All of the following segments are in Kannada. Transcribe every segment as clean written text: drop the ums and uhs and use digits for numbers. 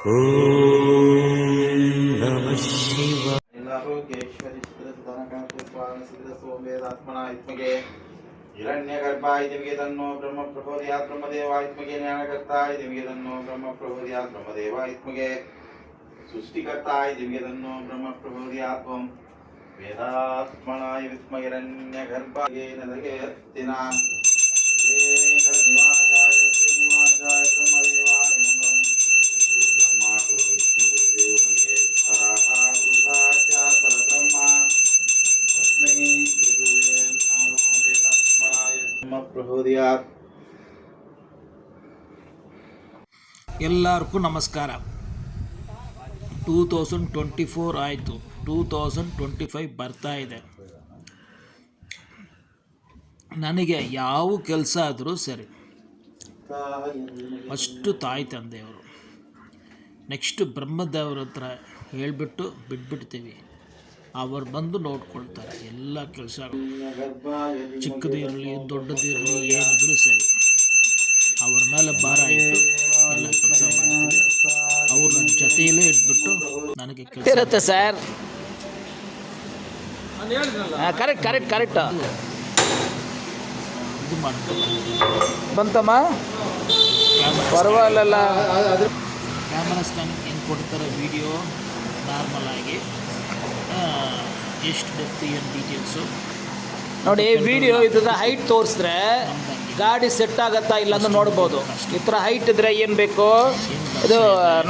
ಓಂ ನಮಃ ಶಿವಾಯ. ಹಿರಣ್ಯಗರ್ಭಾಯ ದಿವಿಗೆ ತನ್ನೋ ಬ್ರಹ್ಮ ಪ್ರಬೋಧಿಯಾತ್ ಬ್ರಹ್ಮದೇವಾತ್ಮಗೆ ಜ್ಞಾನಕರ್ತಾಯ ದಿವಿಗೆ ತನ್ನೋ ಬ್ರಹ್ಮ ಪ್ರಬೋಧಿಯಾತ್ ಬ್ರಹ್ಮದೇವಾತ್ಮಗೆ ಸೃಷ್ಟಿಕರ್ತಾಯ ದಿವಿಗೆ ತನ್ನೋ ಬ್ರಹ್ಮ ಪ್ರಬೋಧಿಯಾತ್ ತ್ವಂ ವೇದಾತ್ಮನಾಯ ವಿದ್ಮಹೇ ಹಿರಣ್ಯಗರ್ಭಾಯ ನದಗೆ ಹತ್ತಿನ ನಿವಾಸಾಯ ಶ್ರೀನಿವಾಸಾಯ ಬ್ರಹ್ಮದೇವಾಯ ಮಂಗಳಂ. ಬ್ರಹ್ಮ ಗುರು ವಿಷ್ಣು ಗುರುದೇವ ಮಹೇಶ್ವರಃ ಗುರು ಸಾಕ್ಷಾತ್ ಪರಬ್ರಹ್ಮ ತಸ್ಮೈ ಶ್ರೀ ಗುರುವೇ ನಮಃ. ವೇದಾತ್ಮನಾಯ ಬ್ರಹ್ಮ ಪ್ರಬೋಧಿಯಾತ್. ಎಲ್ಲರಿಗೂ ನಮಸ್ಕಾರ. 2024 ಆಯಿತು, 2025 ಬರ್ತಾ ಇದೆ. ನನಗೆ ಯಾವ ಕೆಲಸ ಆದರೂ ಸರಿ, ಅಷ್ಟು ತಾಯಿ ತಂದೆಯವರು. ನೆಕ್ಸ್ಟ್ ಬ್ರಹ್ಮದೇವ್ರ ಹತ್ರ ಹೇಳಿಬಿಟ್ಟು ಬಿಟ್ಬಿಡ್ತೀವಿ, ಅವರು ಬಂದು ನೋಡ್ಕೊಳ್ತಾರೆ ಎಲ್ಲ ಕೆಲಸ, ಚಿಕ್ಕದಿರಲಿ ದೊಡ್ಡದಿರಲಿ ಏನಿದ್ರು ಸರಿ. ಅವ್ರ ಮೇಲೆ ಭಾರ ಇಟ್ಟು ಎಲ್ಲ ಕೆಲಸ ಮಾಡ್ತೀವಿ. ಅವ್ರು ನನ್ನ ಜೊತೆಯಲ್ಲೇ ಇಟ್ಬಿಟ್ಟು ನನಗೆ ಕೆಲಸ ಇರುತ್ತೆ ಸರ್. ಕರೆಕ್ಟ್ ಇದು ಮಾಡ್ತಾರೆ. ಬಂತಮ್ಮ, ಪರವಾಗಿಲ್ಲ. ಕ್ಯಾಮರಾ ಸ್ಕ್ಯಾನಿಂಗ್ ಹೆಂಗೆ ಕೊಡ್ತಾರೆ, ವಿಡಿಯೋ ನಾರ್ಮಲ್ ಆಗಿ ಎಷ್ಟು ಡೆಪ್ತ್ ಏನು ಡೀಟೇಲ್ಸು ನೋಡಿ. ವಿಡಿಯೋ ಇದ್ರ ಹೈಟ್ ತೋರಿಸಿದ್ರೆ ಗಾಡಿ ಸೆಟ್ ಆಗುತ್ತಾ ಇಲ್ಲ ಅಂತ ನೋಡ್ಬೋದು. ಈ ಥರ ಹೈಟ್ ಇದ್ದರೆ ಏನು ಬೇಕು, ಇದು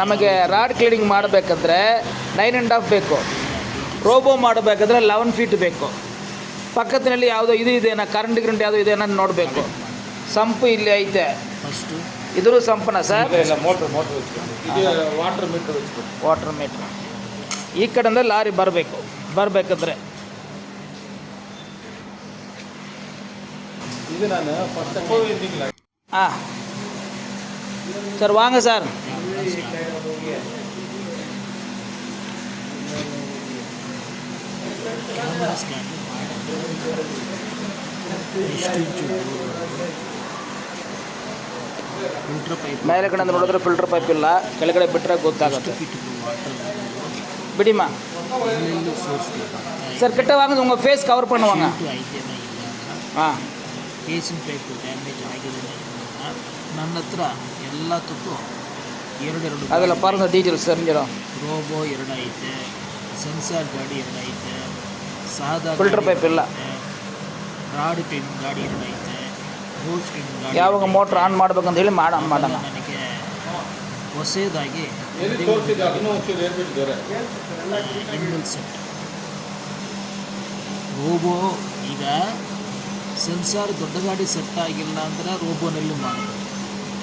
ನಮಗೆ ರಾಡ್ ಕ್ಲೀನಿಂಗ್ ಮಾಡಬೇಕಂದ್ರೆ 9.5 ಬೇಕು. ರೋಬೋ ಮಾಡಬೇಕಾದ್ರೆ 11 ಫೀಟ್ ಬೇಕು. ಪಕ್ಕದಲ್ಲಿ ಯಾವುದೋ ಇದು ಇದೇನಾ, ಕರೆಂಟ್ ಯಾವುದೋ ಇದೇನೋ ನೋಡಬೇಕು. ಸಂಪು ಇಲ್ಲಿ ಐತೆ, ಇದ್ರೂ ಸಂಪನ ಸರ್. ವಾಟರ್ ಮೀಟ್ರ್ ಈ ಕಡೆಯಿಂದ ಲಾರಿ ಬರಬೇಕಾದ್ರೆ சார் வாங்க சார். ಮೇಲೆ ಕಡೆ ನೋಡಿದ್ರೆ ಫಿಲ್ಟರ್ ಪೈಪ್ ಇಲ್ಲ, ಕೆಳಗಡೆ ಬಿಟ್ಟರೆ ಗೊತ್ತಾಗುತ್ತೆ. ಬಿಡಿಮಾ ಸರ್, கிட்ட வாங்க, உங்கள் ஃபேஸ் கவர் பண்ணுவாங்க. ಕೇಸಿಂಗ್ ಪೈಪು ಡ್ಯಾಮೇಜ್ ಆಗಿದೆ. ನನ್ನ ಹತ್ರ ಎಲ್ಲದಕ್ಕೂ ಎರಡು ಅದೆಲ್ಲ ಪಾರ್ನ ಡೀಟೇಲ್ಸ್ ಸರ್. ರೋಬೋ 2 ಐತೆ, ಸೆನ್ಸಾರ್ ಗಾಡಿ 2 ಐತೆ, ಸಾದಾ ಫಿಲ್ಟರ್ ಪೈಪ್ ಇಲ್ಲ, ರಾಡ್ ಪಿನ್ ಗಾಡಿ 2 ಐತೆ, ರೋಸ್ ಪಿನ್ ಗಾಡಿ. ಯಾವಾಗ ಮೋಟ್ರ್ ಆನ್ ಮಾಡ್ಬೇಕಂತ ಹೇಳಿ ಮಾಡೋಣ. ನನಗೆ ಹೊಸದಾಗಿ ಇನ್ಬಿಲ್ಟ್ ಸೆಟ್ ರೋಬೋ. ಈಗ ಸೆನ್ಸಾರ್ ದೊಡ್ಡ ಗಾಡಿ ಸೆಟ್ ಆಗಿಲ್ಲ ಅಂದರೆ ರೋಬೋನಲ್ಲಿ ಮಾಡೋದು.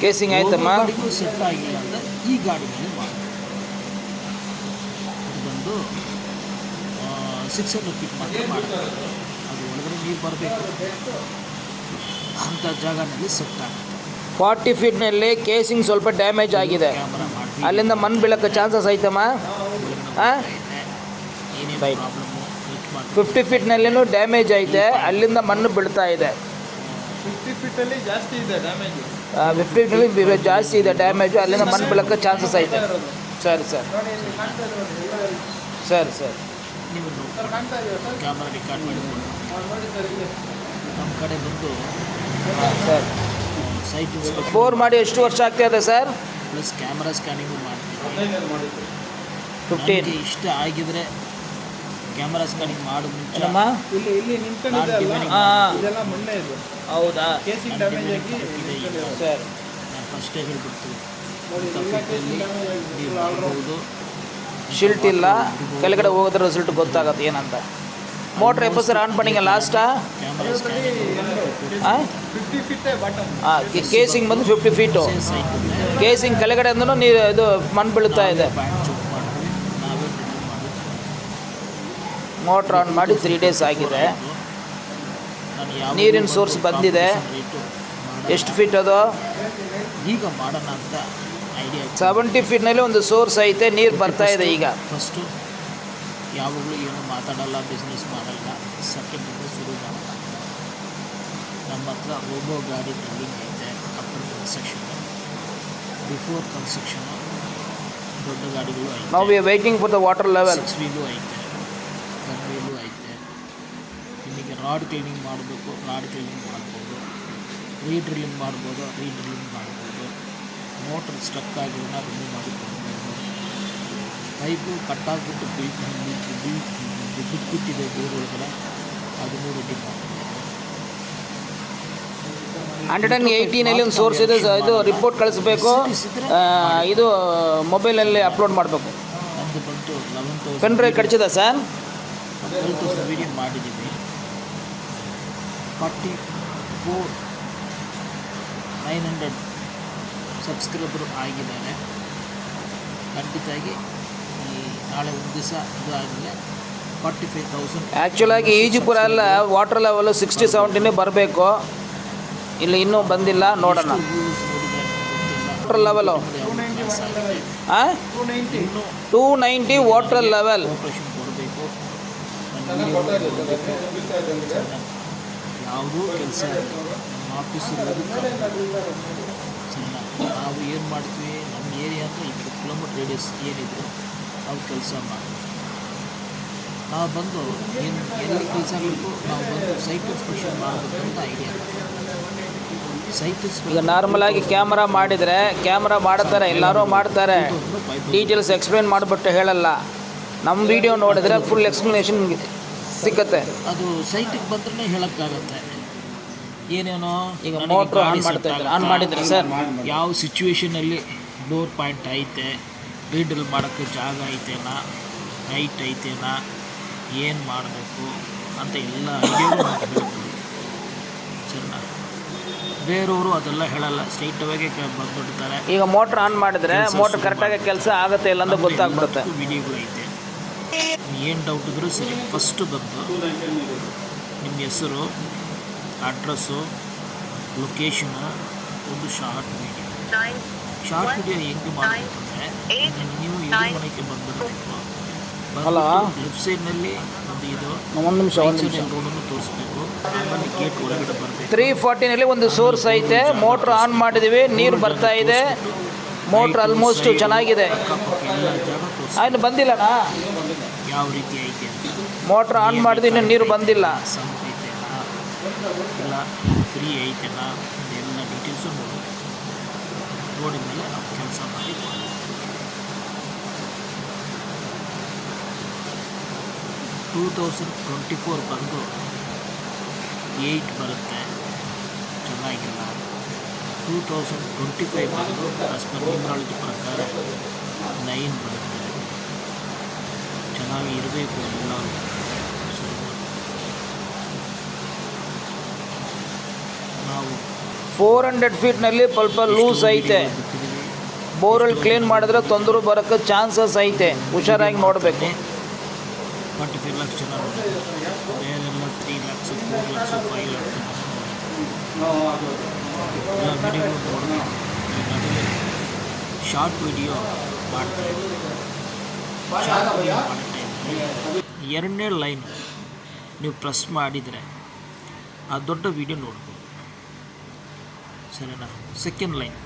ಕೇಸಿಂಗ್ ಆಯ್ತಮ್ಮ, ಗಾಡಿಗೂ ಸೆಟ್ ಆಗಿಲ್ಲ ಅಂದರೆ ಈ ಗಾಡಿನಲ್ಲಿ ಮಾಡೋದು. ಅದು ಬಂದು 600 ಫೀಟ್ ಮಾತ್ರ ಮಾಡ್ತಾರೆ. ಅದು ಒಳಗಡೆ ನೀರು ಬರಬೇಕು ಅಂಥ ಜಾಗನಲ್ಲಿ ಸೆಟ್ ಆಗುತ್ತೆ. 40 ಫೀಟ್ನಲ್ಲಿ ಕೇಸಿಂಗ್ ಸ್ವಲ್ಪ ಡ್ಯಾಮೇಜ್ ಆಗಿದೆ, ಅಲ್ಲಿಂದ ಮಣ್ಣು ಬೀಳೋಕ್ಕೆ ಚಾನ್ಸಸ್ ಐತಮ್ಮ. 50 ಫೀಟ್ನಲ್ಲಿನೂ ಡ್ಯಾಮೇಜ್ ಐತೆ, ಅಲ್ಲಿಂದ ಮಣ್ಣು ಬೀಳ್ತಾ ಇದೆ. 50 ಫೀಟ್ನಲ್ಲಿ ಜಾಸ್ತಿ ಇದೆ ಡ್ಯಾಮೇಜು, ಅಲ್ಲಿಂದ ಮಣ್ಣು ಬೀಳೋಕ್ಕೆ ಚಾನ್ಸಸ್ ಐತೆ. ಸರಿ ನೀವು ಕ್ಯಾಮ್ರಾ ರೆಕಾರ್ಡ್ ಮಾಡಿಕೊಂಡು ನಮ್ಮ ಕಡೆ ಬಂದು ಸರ್ ಸೈಟ್ ಬೋರ್ ಮಾಡಿ ಎಷ್ಟು ವರ್ಷ ಆಗ್ತಾಯಿದೆ ಸರ್? ಪ್ಲಸ್ ಕ್ಯಾಮ್ರಾ ಸ್ಕ್ಯಾನಿಂಗು ಮಾಡ್ತೀವಿ. 15 ಇಷ್ಟ ಆಗಿದ್ರೆ ಕ್ಯಾಮರಾ ಸ್ಕ್ಯಾನಿಂಗ್ ಮಾಡೋ ಮುಂಚೆ ಹೌದಾ ಸರ್, ನಾನು ಫಸ್ಟೇ ಹೇಳ್ಬಿಡ್ತೀವಿ. ನೀವು ಮಾಡ್ಬೋದು, ಶಿಲ್ಟ್ ಇಲ್ಲ, ಕೆಳಗಡೆ ಹೋಗೋದ್ರ ರಿಸಲ್ಟ್ ಗೊತ್ತಾಗತ್ತೆ ಏನಂತ. ಮೋಟ್ರ್ எப்போ சார் ஆன் பண்ணிங்க லாஸ்ட்டா? ಕ್ಯಾಮರಾ ಸ್ಕ್ಯಾನಿಂಗ್ ಕೇಸಿಂಗ್ ಬಂದು 50 ಫೀಟು. ಕೇಸಿಂಗ್ ಕೆಳಗಡೆ ಅಂದ್ರೂ ನೀರು ಇದು ಮಣ್ಣು ಬೀಳ್ತಾ ಇದೆ. ಮೋಟ್ರ್ ಆನ್ ಮಾಡಿ 3 ಡೇಸ್ ಆಗಿದೆ. ನೀರಿನ ಸೋರ್ಸ್ ಬಂದಿದೆ. ಎಷ್ಟು ಫೀಟ್ ಅದು? ಈಗ ಮಾಡೋಣ ಅಂತ ಐಡಿಯಾ. 70 ಫೀಟ್ನಲ್ಲಿ ಒಂದು ಸೋರ್ಸ್ ಐತೆ, ನೀರು ಬರ್ತಾ ಇದೆ ಈಗ. ಫಸ್ಟು ಯಾವಾಗಲೂ ಏನು ಮಾತಾಡಲ್ಲ, ಬಿಸ್ನೆಸ್ ಮಾಡಲ್ಲ, ಸೆಕೆಂಡಿಂದ ಶುರು ಮಾಡಲ್ಲ. ನಮ್ಮ ಹತ್ರ ರೋಬೋ ಗಾಡಿ ಟ್ರೈನಿಂಗ್ ಐತೆ. ಆಫ್ಟರ್ ಕನ್ಸ್ಟ್ರಕ್ಷನ್, ಬಿಫೋರ್ ಕನ್ಸ್ಟ್ರಕ್ಷನು ದೊಡ್ಡ ಗಾಡಿಗಳು ಐತೆ. ನಾವು V waiting for the water level. 6 wheel ಐತೆ, 10 ವೀಲು ಐತೆ. ನಿಮಗೆ ರಾಡ್ ಕ್ಲೀನಿಂಗ್ ಮಾಡಬೇಕು, ರಾಡ್ ಕ್ಲೀನಿಂಗ್ ಮಾಡ್ಬೋದು. ರೀಡ್ರಿಲ್ಲಿಂಗ್ ಮಾಡ್ಬೋದು, ರೀಡ್ರಿಲ್ಲಿಂಗ್ ಮಾಡ್ಬೋದು. ಮೋಟ್ರ್ ಸ್ಟ್ರಕ್ ಆಗಿರೋಣ ರಿಮೂವ್ ಮಾಡಿ ಕೊಡ್ಬೋದು. ಪೈಪು ಕಟ್ಟಾಗ್ಬಿಟ್ಟು ಬಿಟ್ಬಿಟ್ಟಿದೆ ಬೋರ್ ಒಳಗಡೆ, ಅದನ್ನು ರೆಡಿ ಮಾಡ್ಬೋದು. 118ನಲ್ಲಿ ಒಂದು ಸೋರ್ಸ್ ಇದೆ, ಇದು ರಿಪೋರ್ಟ್ ಕಳಿಸ್ಬೇಕು, ಇದು ಮೊಬೈಲಲ್ಲಿ ಅಪ್ಲೋಡ್ ಮಾಡಬೇಕು. ನಮ್ಮದು ಬಂತು 11,000 ಪೆನ್ ಡ್ರೈವ್ ಕಳಿಸಿದ ಸರ್. 12,000 ವೀಡಿಯೋ ಮಾಡಿದ್ದೀವಿ. 44,900 ಸಬ್ಸ್ಕ್ರೈಬರು ಆಗಿದ್ದಾರೆ. ಖಂಡಿತವಾಗಿ ಈ ನಾಳೆ ಒಂದು ದಿವಸ ಇದು ಆದಮೇಲೆ 45,000. ಆ್ಯಕ್ಚುಲಾಗಿ ಈಜಿಪುರ ಎಲ್ಲ ವಾಟರ್ ಲೆವೆಲ್ 60-70 ಬರಬೇಕು. ಇಲ್ಲಿ ಇನ್ನೂ ಬಂದಿಲ್ಲ, ನೋಡೋಣ. Water level 290 water level. Operation ಕೊಡಬೇಕು. ಯಾವುದೂ ಕೆಲಸ ನಮ್ಮ ಆಫೀಸ್ ಇರೋದು ಸಣ್ಣ. ನಾವು ಏನು ಮಾಡ್ತೀವಿ, ನಮ್ಮ ಏರಿಯಾ ಅಂದರೆ 20 ಕಿಲೋಮೀಟ್ರ್ ರೇಡಿಯಸ್ ಏನಿದ್ರು ನಾವು ಕೆಲಸ ಮಾಡ್ತೀವಿ. ನಾವು ಬಂದು ಎಲ್ಲಿ ಕೆಲಸ ಆಗಬೇಕು, ನಾವು ಬಂದು ಸೈಟ್ ಇನ್ಸ್ಪೆಕ್ಷನ್ ಮಾಡಬೇಕು ಅಂತ ಐಡಿಯಾ. ಸೈಟ್ ಈಗ ನಾರ್ಮಲ್ ಆಗಿ ಕ್ಯಾಮ್ರಾ ಮಾಡಿದರೆ ಕ್ಯಾಮ್ರಾ ಮಾಡ್ತಾರೆ, ಎಲ್ಲರೂ ಮಾಡ್ತಾರೆ, ಡೀಟೇಲ್ಸ್ ಎಕ್ಸ್ಪ್ಲೇನ್ ಮಾಡಿಬಿಟ್ಟು ಹೇಳಲ್ಲ. ನಮ್ಮ ವಿಡಿಯೋ ನೋಡಿದರೆ ಫುಲ್ ಎಕ್ಸ್ಪ್ಲನೇಷನ್ ಸಿಕ್ಕತ್ತೆ. ಅದು ಸೈಟಿಗೆ ಬಂದ್ರೆ ಹೇಳೋಕ್ಕಾಗತ್ತೆ. ಏನೇನೋ ಈಗ ಮೋಟ್ರ್ ಆನ್ ಮಾಡಿದ್ರೆ ಸರ್, ಯಾವ ಸಿಚುವೇಷನಲ್ಲಿ ಬೋರ್ ಪಾಯಿಂಟ್ ಐತೆ, ರೀಡ್ರಿಲ್ ಮಾಡೋಕ್ಕೆ ಜಾಗ ಐತೆನಾ, ಹೈಟ್ ಐತೆನಾ, ಏನು ಮಾಡಬೇಕು ಅಂತ ಎಲ್ಲ ಐಡಿಯಾಗಳು ಹೇಳ್ತೀವಿ. ಸರಿನಾ? ಬೇರೆಯವರು ಅದೆಲ್ಲ ಹೇಳಲ್ಲ, ಸ್ಟ್ರೈಟ್ ಅವಾಗೆ ಬಂದುಬಿಡ್ತಾರೆ. ಈಗ ಮೋಟ್ರ್ ಆನ್ ಮಾಡಿದ್ರೆ ಮೋಟ್ರ್ ಕರೆಕ್ಟಾಗಿ ಕೆಲಸ ಆಗುತ್ತೆ ಇಲ್ಲ ಅಂತ ಗೊತ್ತಾಗ್ಬಿಡುತ್ತೆ. ವಿಡಿಯೋಗಳು ಐತೆ. ಏನು ಡೌಟ್ ಇದ್ರೂ ಸರಿ, ಫಸ್ಟು ಬಂದು ನಿಮ್ಮ ಹೆಸರು, ಅಡ್ರೆಸ್ಸು, ಲೊಕೇಶನು, ಒಂದು ಶಾರ್ಟ್ ವಿಡಿಯೋ ಹೆಂಗೆ ಮಾಡಬೇಕಂದ್ರೆ, ನೀವು ಎದುರು ಮನೆಗೆ ಬಂದುಬಿಡಬೇಕು. ಲೆಫ್ಟ್ ಸೈಡ್ನಲ್ಲಿ ಒಂದು ಇದು ಒಂದು ನಿಮಿಷ ರೋಡನ್ನು ತೋರಿಸ್ಬೇಕು. ಆಮೇಲೆ ಗೇಟ್ ಒಳಗಡೆ ಬರಬೇಕು. 340ನಲ್ಲಿ ಒಂದು ಸೋರ್ಸ್ ಐತೆ, ಮೋಟ್ರ್ ಆನ್ ಮಾಡಿದ್ದೀವಿ, ನೀರು ಬರ್ತಾ ಇದೆ, ಮೋಟ್ರ್ ಆಲ್ಮೋಸ್ಟ್ ಚೆನ್ನಾಗಿದೆ. ಎಲ್ಲ ಜಾಗ ತೋರಿಸಿ ಇನ್ನು ಬಂದಿಲ್ಲಣ್ಣ, ಯಾವ ರೀತಿ ಐತೆ ಅಂತ. ಮೋಟ್ರ್ ಆನ್ ಮಾಡಿದ್ವಿ, ಇನ್ನು ನೀರು ಬಂದಿಲ್ಲ. ಸಂಪ್ ಐತೆನಾ ಇಲ್ಲ ಫ್ರೀ ಐತೆನಾ ಎಲ್ಲ ಡೀಟೇಲ್ಸು ನೋಡಿದ ಮೇಲೆ ನಾವು ಕೆಲಸ ಮಾಡಿ 2024 ಬಂದು 8 ಬರುತ್ತೆ, ಚೆನ್ನಾಗಿಲ್ಲ. 2025 ಬಂದು ಆಸ್ ಪರ್ ನ್ಯೂಮರಾಲಜಿ ಪ್ರಕಾರ 9 ಬರುತ್ತೆ, ಚೆನ್ನಾಗಿ ಇರಬೇಕು ಎಲ್ಲರೂ. ನಾವು 400 ಫೀಟ್ನಲ್ಲಿ ಸ್ವಲ್ಪ ಲೂಸ್ ಐತೆ. ಬೋರ್ವೆಲ್ ಕ್ಲೀನ್ ಮಾಡಿದ್ರೆ ತೊಂದರೆ ಬರೋಕ್ಕೆ ಚಾನ್ಸಸ್ ಐತೆ, ಹುಷಾರಾಗಿ ನೋಡಬೇಕು. 45 ಲಕ್ಷ ಜನ ನೋಡಿದ್ರು, ಬೇರೆಲ್ಲ 3 ಲಕ್ಷ 4 ಲಕ್ಷ 5 ಲಕ್ಷ ಎಲ್ಲ ವಿಡಿಯೋಗಳು ನೋಡಬೇಕು. ಈ ನಡುವೆ ಶಾರ್ಟ್ ವಿಡಿಯೋ ಮಾಡ್ತಾಯಿದ್ವಿ. ಶಾರ್ಟ್ ವಿಡಿಯೋ ಮಾಡೋ ಟೈಮಲ್ಲಿ 2ನೇ ಲೈನ್ ನೀವು ಪ್ರೆಸ್ ಮಾಡಿದರೆ ಆ ದೊಡ್ಡ ವಿಡಿಯೋ ನೋಡ್ಬೋದು. ಸರಿನಾ? Second line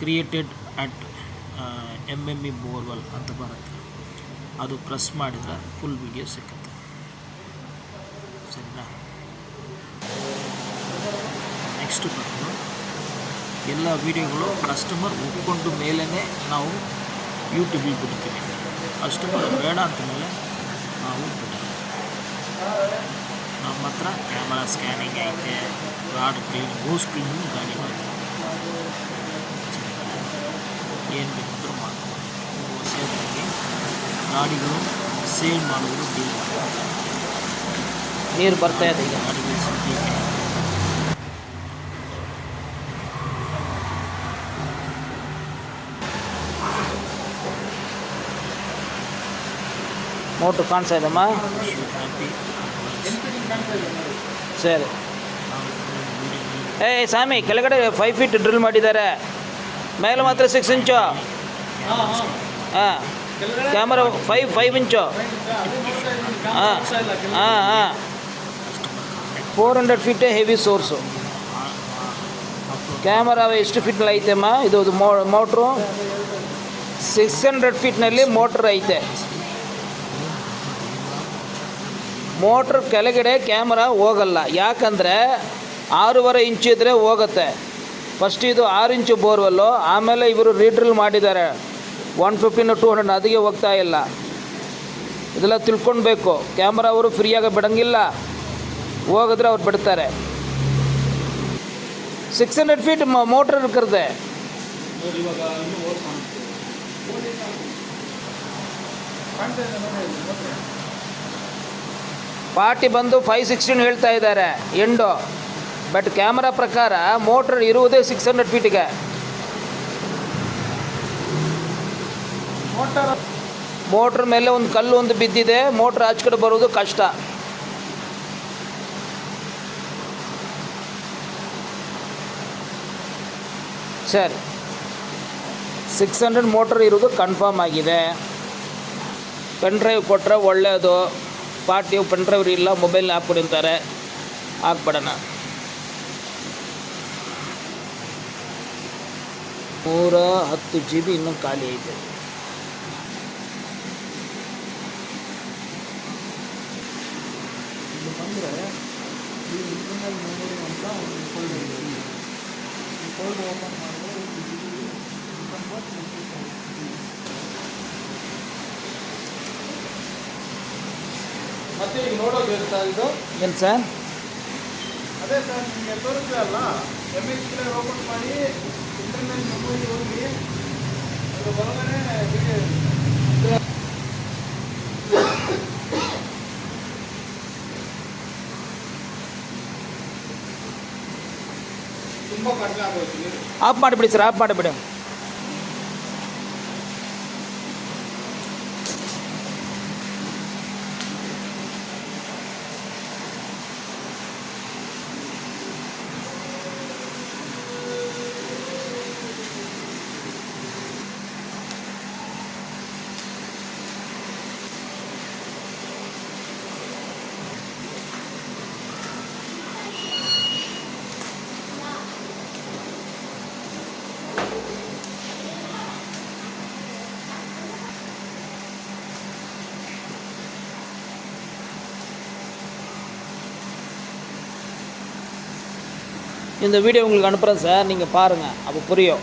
created at MME borewell ಅಂತ ಬರುತ್ತೆ, ಅದು ಪ್ರೆಸ್ ಮಾಡಿದರೆ ಫುಲ್ ವಿಡಿಯೋ ಸಿಕ್ಕುತ್ತೆ. ಸರಿನಾ? ನೆಕ್ಸ್ಟ್ ಬಂದು ಎಲ್ಲ ವೀಡಿಯೋಗಳು ಕಸ್ಟಮರ್ ಒಪ್ಕೊಂಡು ಮೇಲೇ ನಾವು ಯೂಟ್ಯೂಬಿಗೆ ಬಿಡ್ತೀವಿ. ಕಸ್ಟಮರ್ ಬೇಡ ಅಂತ ಮೇಲೆ ನಾವು ಬಿಡ್ತೀವಿ. ನಮ್ಮ ಹತ್ರ ಕ್ಯಾಮರಾ ಸ್ಕ್ಯಾನಿಂಗ್ ಐತೆ, ರಾಡ್ ಕ್ಲೀನ್, ಗೋಸ್ ಕ್ಲೀನಿಂಗ್ ಗಾಡಿಗಳು ಏನು ಬೇಕಂದ್ರೂ ಮಾಡ್ಬೋದು. ಸೇಫಾಗಿ ಗಾಡಿಗಳು ಸೇಲ್ ಮಾಡೋದು ಡೀಲ್ ಮಾಡ್ಬೋದು. ನೀರು ಬರ್ತಾ ಇದೆ ಈಗ. ಗಾಡಿಗಳು ಸಿಗ್ಲಿಕ್ಕೆ ಮೋಟ್ರ್ ಕಾಣಿಸ್ತಾ ಇದಮ್ಮ. ಸರಿ. ಸ್ವಾಮಿ, ಕೆಳಗಡೆ 5 ಫೀಟ್ ಡ್ರಿಲ್ ಮಾಡಿದ್ದಾರೆ, ಮೇಲೆ ಮಾತ್ರ 6 ಇಂಚು. ಹಾಂ, ಕ್ಯಾಮರಾ 5 ಇಂಚು. ಹಾಂ 400 ಫೀಟೇ ಹೆವಿ ಸೋರ್ಸು. ಕ್ಯಾಮರಾ ಎಷ್ಟು ಫೀಟ್ನಲ್ಲಿ ಐತೆಮ್ಮ ಇದು ಮೋಟ್ರು 600 ಫೀಟ್ನಲ್ಲಿ ಮೋಟ್ರ್ ಐತೆ. ಮೋಟ್ರ್ ಕೆಳಗಡೆ ಕ್ಯಾಮರಾ ಹೋಗಲ್ಲ, ಯಾಕಂದರೆ 6.5 ಇಂಚು ಇದ್ದರೆ ಹೋಗುತ್ತೆ. ಫಸ್ಟ್ ಇದು 6 ಇಂಚು ಬೋರ್ವೆಲ್ಲು, ಆಮೇಲೆ ಇವರು ರೀಡ್ರಿಲ್ ಮಾಡಿದ್ದಾರೆ 150 200, ಅದಕ್ಕೆ ಹೋಗ್ತಾ ಇಲ್ಲ. ಇದೆಲ್ಲ ತಿಳ್ಕೊಳ್ಬೇಕು. ಕ್ಯಾಮ್ರಾ ಅವರು ಫ್ರೀಯಾಗಿ ಬಿಡೋಂಗಿಲ್ಲ, ಹೋಗಿದ್ರೆ ಅವ್ರು ಬಿಡ್ತಾರೆ. 600 ಫೀಟ್ ಮೋಟ್ರ್ ಇರ್ಕರ್ದೆ. ಪಾರ್ಟಿ ಬಂದು 516 ಹೇಳ್ತಾ ಇದ್ದಾರೆ ಎಂಡು, ಬಟ್ ಕ್ಯಾಮ್ರಾ ಪ್ರಕಾರ ಮೋಟ್ರ್ ಇರುವುದೇ 600 ಫೀಟಿಗೆ. ಮೋಟ್ರ್ ಮೇಲೆ ಒಂದು ಕಲ್ಲು ಒಂದು ಬಿದ್ದಿದೆ, ಮೋಟ್ರ್ ಆಚೆ ಕಡೆ ಬರೋದು ಕಷ್ಟ. ಸರಿ, 600 ಮೋಟ್ರ್ ಇರೋದು ಕನ್ಫರ್ಮ್ ಆಗಿದೆ. ಪೆನ್ ಡ್ರೈವ್ ಕೊಟ್ಟರೆ ಒಳ್ಳೆಯದು. ಪಾರ್ಟಿಯು ಪೆನ್ ಡ್ರೈವ್ ಇಲ್ಲ, ಮೊಬೈಲ್ ಹಾಕ್ಬಿಡಿ ಅಂತಾರೆ, ಹಾಕ್ಬಿಡೋಣ. 110 GB ಇನ್ನೂ ಖಾಲಿ ಐತೆ. ಮತ್ತೆ ಈಗ ನೋಡೋದು ಇರ್ತಾ ಇದು ಏನು ಸರ್? ಅದೇ ಸರ್ ನಿಮಗೆ ತೋರಿಸ್ತೀರಲ್ಲ, MH ಪ್ಲೇಯರ್ ಓಪನ್ ಮಾಡಿ ಇಂಟರ್ನೆಟ್ ಮೊಬೈಲ್ ಹೋಗಿ ಅದು ಬರೋದೇ ವಿಡಿಯೋ ತುಂಬ ಕಡಿಮೆ ಆಗೋಯ್ತು ನೀರು. ಆಫ್ ಮಾಡಿಬಿಡಿ ಸರ್, ಆಫ್ ಮಾಡಿಬಿಡಿ. இந்த வீடியோ உங்களுக்கு அனுப்புகிறேன் சார், நீங்கள் பாருங்கள், அப்போ புரியும்.